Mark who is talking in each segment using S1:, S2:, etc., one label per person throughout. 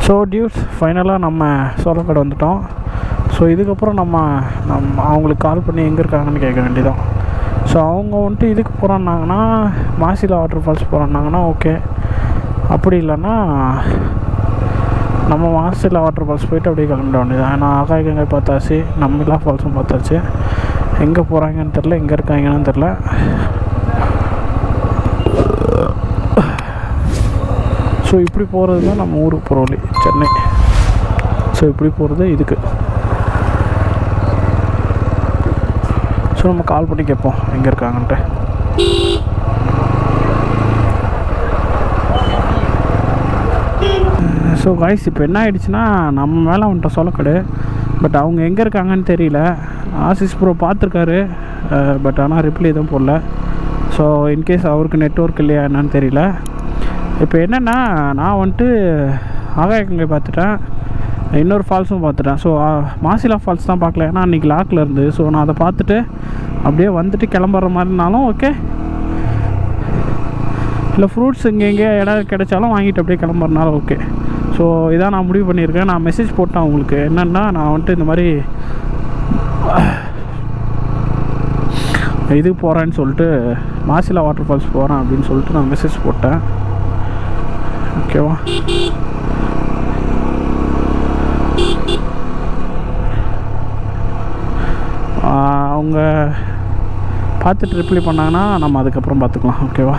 S1: So டியூஸ் ஃபைனலாக நம்ம சோளக்காடு வந்துட்டோம். ஸோ இதுக்கப்புறம் நம்ம அவங்களுக்கு கால் பண்ணி எங்கே இருக்காங்கன்னு கேட்க வேண்டியதான். ஸோ அவங்க வந்துட்டு இதுக்கு போகிறான்னாங்கன்னா மாசிலா வாட்டர் ஃபால்ஸ் போகிறான்னாங்கன்னா ஓகே, அப்படி இல்லைன்னா நம்ம மாசிலா வாட்டர் ஃபால்ஸ் போய்ட்டு அப்படியே கிளம்பிட வேண்டியதான். ஏன்னா ஆகாயகங்கை பார்த்தாச்சு, நம்மளா ஃபால்ஸும் பார்த்தாச்சு. எங்கே போகிறாங்கன்னு தெரில, எங்கே இருக்காங்கன்னு தெரில. ஸோ இப்படி போகிறது தான் நம்ம ஊருக்கு போகிற வழி, சென்னை. ஸோ இப்படி போகிறது இதுக்கு. ஸோ நம்ம கால் பண்ணி கேட்போம் எங்கே இருக்காங்கன்ட்டு. ஸோ காய்ஸ், இப்போ என்ன ஆகிடுச்சுன்னா நம்ம மேலே வந்துட்டோம் சோளக்காடு. பட் அவங்க எங்கே இருக்காங்கன்னு தெரியல. ஆசிஸ் ப்ரோ பார்த்துருக்காரு, பட் ஆனால் ரிப்ளை எதுவும் போடல. ஸோ இன்கேஸ் அவருக்கு நெட்வொர்க் இல்லையா என்னன்னு தெரியல. இப்போ என்னென்னா, நான் வந்துட்டு ஆகாயகங்கை பார்த்துட்டேன், இன்னொரு ஃபால்ஸும் பார்த்துட்டேன். ஸோ மாசிலா ஃபால்ஸ் தான் பார்க்கல, ஏன்னா அன்றைக்கி லாக்கில் இருந்து. ஸோ நான் அதை பார்த்துட்டு அப்படியே வந்துட்டு கிளம்புற மாதிரினாலும் ஓகே, இல்லை ஃப்ரூட்ஸ் இங்கே எங்கேயோ இடம் கிடைச்சாலும் வாங்கிட்டு அப்படியே கிளம்புறனாலும் ஓகே. ஸோ இதான் நான் முடிவு பண்ணியிருக்கேன். நான் மெசேஜ் போட்டேன் அவங்களுக்கு, என்னென்னா நான் வந்துட்டு இந்த மாதிரி இதுக்கு போகிறேன்னு சொல்லிட்டு, மாசிலா வாட்டர் ஃபால்ஸ் போகிறேன் அப்படின்னு சொல்லிட்டு நான் மெசேஜ் போட்டேன். ஓகேவா? அவங்க பார்த்துட்டு ரிப்ளை பண்ணாங்கன்னா நம்ம அதுக்கப்புறம் பார்த்துக்கலாம். ஓகேவா?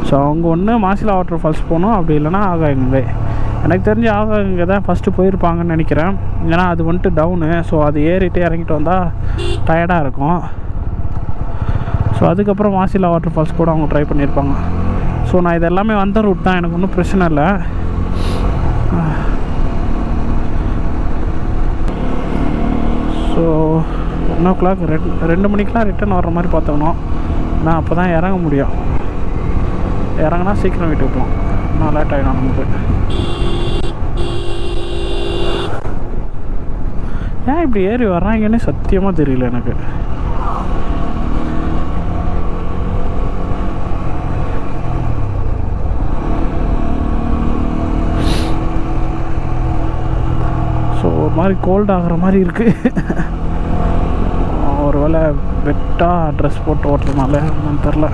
S1: ஸோ அவங்க ஒன்று மாசிலா வாட்டர் ஃபால்ஸ் போகணும், அப்படி இல்லைன்னா ஆகாயகங்கை. எனக்கு தெரிஞ்சு ஆகாயகங்கை தான் ஃபஸ்ட்டு போயிருப்பாங்கன்னு நினைக்கிறேன். ஏன்னா அது வந்துட்டு டவுனு. ஸோ அது ஏறிட்டு இறங்கிட்டு வந்தால் டயர்டாக இருக்கும். ஸோ அதுக்கப்புறம் மாசிலா வாட்டர் ஃபால்ஸ் கூட அவங்க ட்ரை பண்ணியிருப்பாங்க. ஸோ நான் இது எல்லாமே வந்த ரூட் தான், எனக்கு ஒன்றும் பிரச்சனை இல்லை. ஸோ 1 o'clock 2 மணிக்கெலாம் ரிட்டன் வர்ற மாதிரி பார்த்துக்கணும். நான் அப்போ தான் இறங்க முடியும். இறங்கினா சீக்கிரம் வீட்டுக்கு போகலாம், நான் லேட் ஆகிடும் நமக்கு. ஏன் இப்படி ஏறி வர்றாங்கன்னே சத்தியமாக தெரியல எனக்கு. ஸோ ஒரு மாதிரி கோல்ட் ஆகிற மாதிரி இருக்குது. ஒரு வேளை வெட்டாக ட்ரெஸ் போட்டு ஓட்டுறதுனால என்னன்னு தெரில.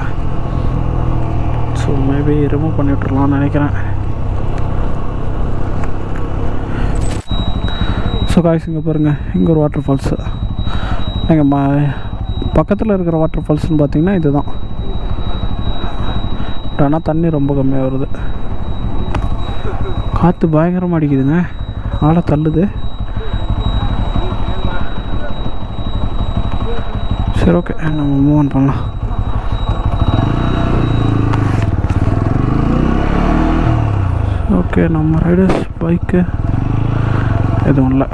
S1: ஸோ மேபி ரிமூவ் பண்ணி விட்டுருலாம்னு நினைக்கிறேன். ஸோ காய்ஸ், இங்கே பாருங்கள், இங்கே ஒரு வாட்டர் ஃபால்ஸு. எங்கள் பக்கத்தில் இருக்கிற வாட்டர் ஃபால்ஸ்னு பார்த்தீங்கன்னா இது தான். ஆனால் தண்ணி ரொம்ப கம்மியாக வருது. காற்று பயங்கரமாக அடிக்குதுங்க, ஆளை தள்ளுது. சரி, ஓகே, நம்ம மூவ் ஆன் பண்ணலாம். ஓகே, நம்ம ரைடர்ஸ் பைக்கு எதுவும் இல்லை.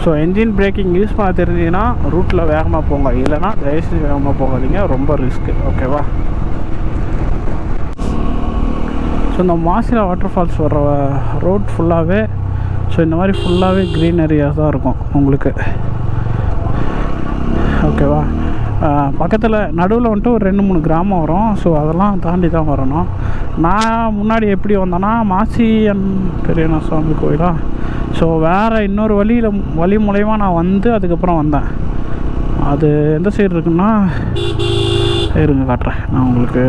S1: ஸோ என்ஜின் பிரேக்கிங் யூஸ் பண்ண தெரிஞ்சிங்கன்னா ரூட்டில் வேகமாக போங்க, இல்லைனா தயவுசெய்து வேகமாக போகாதீங்க, ரொம்ப ரிஸ்க்கு. ஓகேவா? ஸோ இந்த மாசிலா வாட்டர் ஃபால்ஸ் வர ரோட் ஃபுல்லாகவே, ஸோ இந்த மாதிரி ஃபுல்லாகவே க்ரீன் ஏரியாஸ் தான் இருக்கும் உங்களுக்கு. ஓகேவா? பக்கத்தில் நடுவில் வந்துட்டு ஒரு 2-3 கிராமம் வரும். ஸோ அதெல்லாம் தாண்டி தான் வரணும். நான் முன்னாடி எப்படி வந்தேன்னா, மாசியன் பெரியண்ணா சுவாமி கோயிலா, ஸோ வேறு இன்னொரு வழி மூலயமா நான் வந்து அதுக்கப்புறம் வந்தேன். அது எந்த சைடு இருக்குன்னா, இருங்க காட்டுறேன் நான் உங்களுக்கு.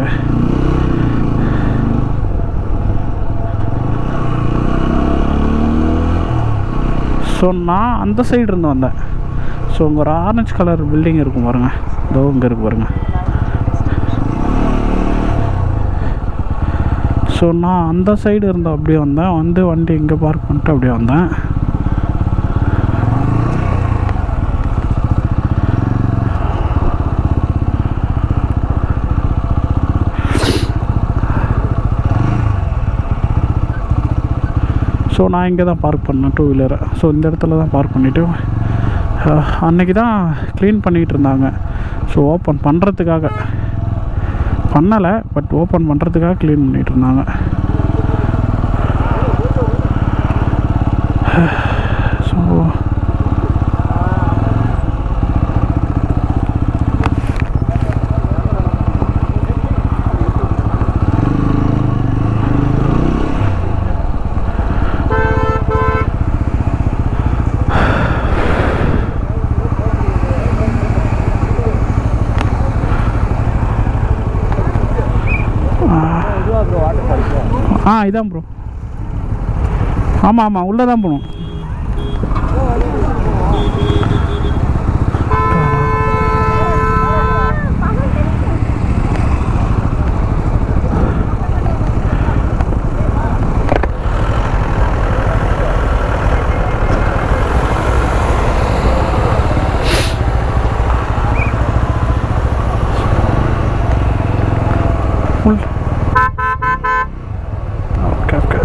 S1: ஸோ நான் அந்த சைடு இருந்து வந்தேன். ஸோ உங்கள் ஒரு ஆரஞ்சு கலர் பில்டிங் இருக்கும் பாருங்கள், இதோ இங்கே இருக்கு பாருங்கள். ஸோ நான் அந்த சைடு இருந்து அப்படியே வந்தேன், வந்து வண்டி இங்கே பார்க் பண்ணிட்டு அப்படியே வந்தேன். ஸோ நான் இங்கே தான் பார்க் பண்ணேன் 2 வீலரை. ஸோ இந்த இடத்துல தான் பார்க் பண்ணிவிட்டு, அன்றைக்கி தான் க்ளீன் பண்ணிகிட்டு இருந்தாங்க. ஸோ ஓப்பன் பண்ணுறதுக்காக பண்ணலை, பட் ஓப்பன் பண்ணுறதுக்காக க்ளீன் பண்ணிகிட்டு இருந்தாங்க. ஸோ இதான் ப்ரோ. ஆமாம் ஆமாம், உள்ளே தான் போகணும். Okay okay.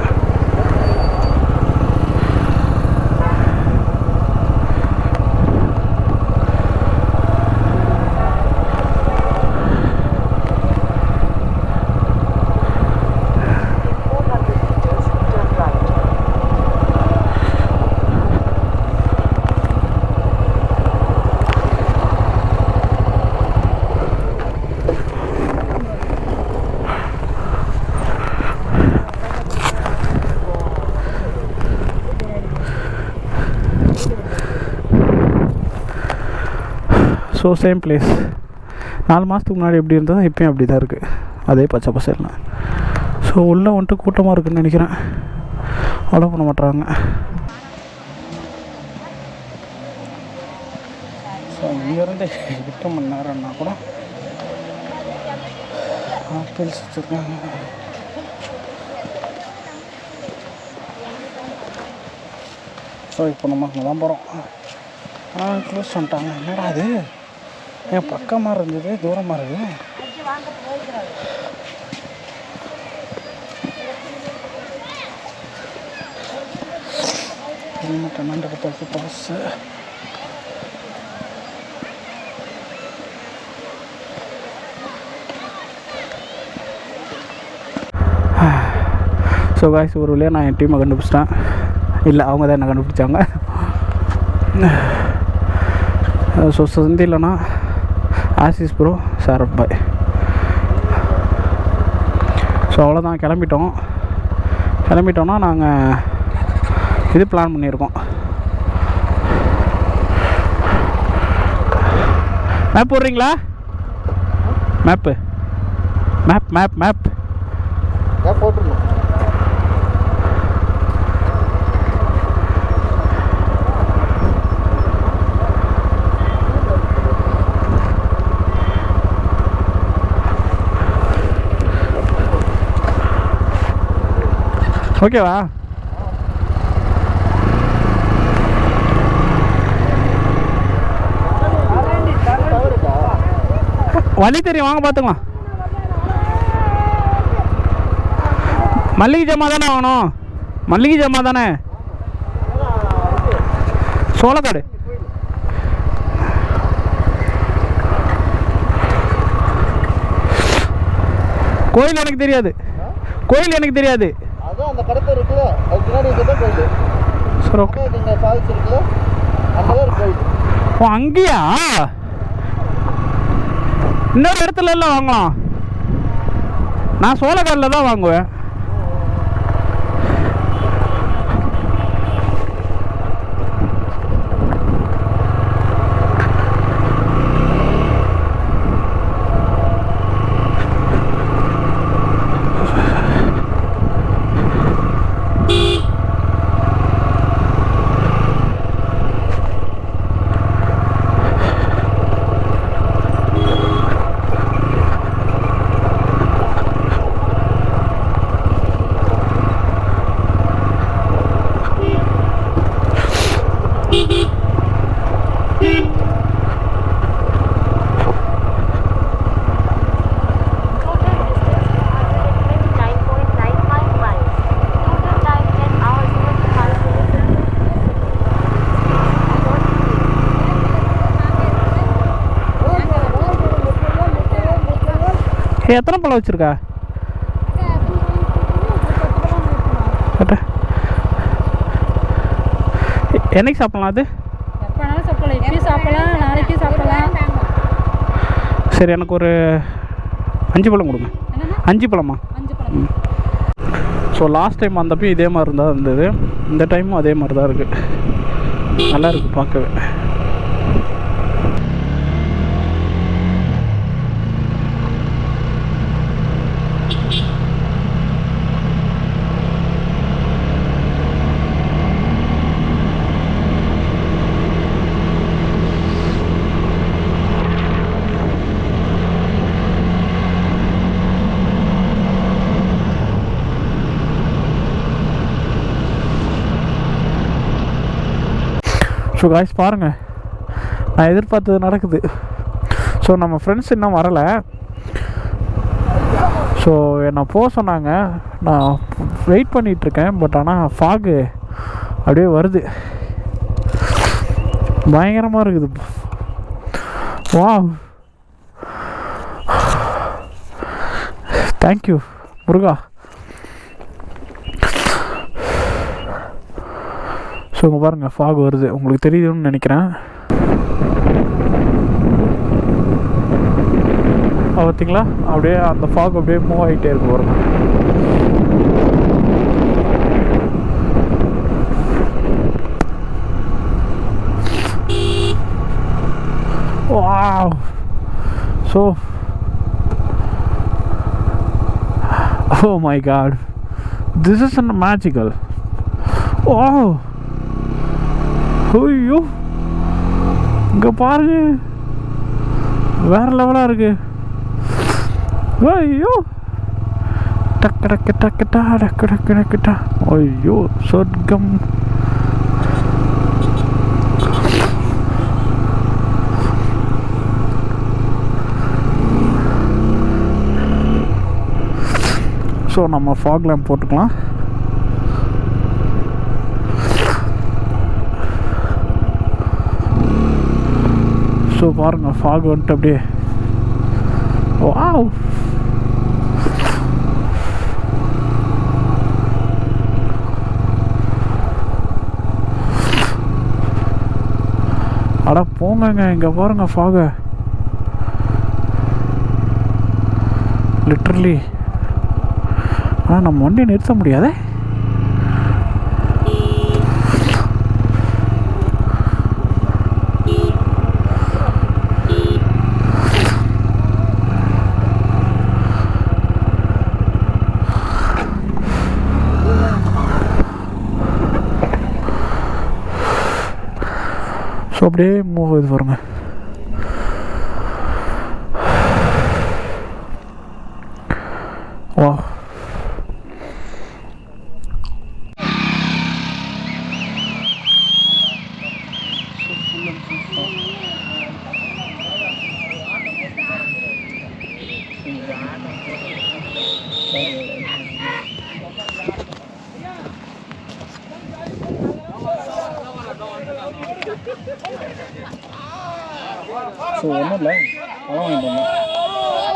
S1: So same place. 4 மாதத்துக்கு முன்னாடி எப்படி இருந்ததோ இப்போயும் அப்படி தான் இருக்குது, அதே பச்சை பசேல்னு. ஸோ உள்ளே வந்துட்டு கூட்டமாக இருக்குதுன்னு நினைக்கிறேன், அலோவ் பண்ண மாட்டுறாங்க. ஸோ இங்கேருந்து 8 மணி நேரம்னா கூட ஆப்பிள்ஸ் வச்சுருக்காங்க. ஸோ இப்போ நம்ம அங்கே தான் போகிறோம். க்ளோஸ் பண்ணிட்டாங்க. என்னடா அது, என் பக்கமாக இருந்தது தூரமாக இருக்குது. ஹெல்மெட் என்னென்னு எடுத்தாச்சு, பாஸு. ஸோ காய்ஸ், ஒரு வழியாக நான் என் டீமை கண்டுபிடிச்சிட்டேன். இல்லை, அவங்க தான் என்ன கண்டுபிடிச்சாங்க. ஸோ சந்திலனா ஆசிஸ் ப்ரோ, சாரப் பாய். ஸோ அவ்வளோதான், கிளம்பிட்டோன்னா நாங்கள் இது பிளான் பண்ணியிருக்கோம். மேப் போடுறீங்களா? மேப்
S2: போட்டுருணும்.
S1: ஓகேவா? வழி தெரியும், வாங்க பார்த்துக்கலாம். மல்லிகை ஜாமா தானே வாங்கணும்? மல்லிகை ஜாமா தானே? சோளக்காடு கோயில் எனக்கு தெரியாது.
S2: அதான் அந்த கடத்தை இருக்குல்ல, அதுக்கு முன்னாடி தான் கோயில்.
S1: சரி, ஓகே.
S2: நீங்கள் சாதிச்சிருக்குல்ல, அங்கே தான் கோயில்.
S1: ஓ, அங்கேயா? இன்னொரு இடத்துல எல்லாம் வாங்கலாம். நான் சோளக்காடில் தான் வாங்குவேன். எத்தனை பழம் வச்சுருக்கா? என்னைக்கு சாப்பிடலாம்? அது சரி, எனக்கு ஒரு 5 பழம் கொடுங்க. 5 பழமா? ஸோ லாஸ்ட் டைம் வந்தப்போ இதே மாதிரி தான் இருந்தது, இந்த டைமும் அதே மாதிரி தான் இருக்குது. நல்லா இருக்குது பார்க்கவே. ஸோ காய்ஸ் பாருங்கள், நான் எதிர்பார்த்தது நடக்குது. ஸோ நம்ம ஃப்ரெண்ட்ஸ் இன்னும் வரலை. ஸோ என்னை போக சொன்னாங்க, நான் வெயிட் பண்ணிகிட்ருக்கேன். பட் ஆனால் ஃபாகு அப்படியே வருது, பயங்கரமாக இருக்குது. வாவ், தேங்க்யூ முருகா. ஸோ இங்கே பாருங்கள், ஃபாக் வருது, உங்களுக்கு தெரியுதுன்னு நினைக்கிறேன். பார்த்தீங்களா, அப்படியே அந்த ஃபாக் அப்படியே மூவ் ஆகிட்டே இருக்கு பாருங்க. Wow, so oh my god, this is magical. Wow, ஐயோ இங்கே பாருங்க, வேற லெவலாக இருக்கு. ஐயோ டக்கு டக்கு டக்குட்டா டக்கு டக்கு டக்குட்டா, ஐயோ சொர்க்கம். ஸோ நம்ம ஃபாக் லேம்ப் போட்டுக்கலாம். ஸோ பாருங்கள், ஃபாக் வந்துட்டு அப்படியே. வாவ், அட போங்கங்க, இங்கே பாருங்கள் ஃபாக, லிட்ரலி. ஆனால் நம்ம வண்டியை நிறுத்த முடியாதே. ஸோ அப்படியே மூவ் ஆகுது பாருங்க. வா, ஸோ ஒன்றும் இல்லை, பழம் வாங்கிட்டு வந்தோம்.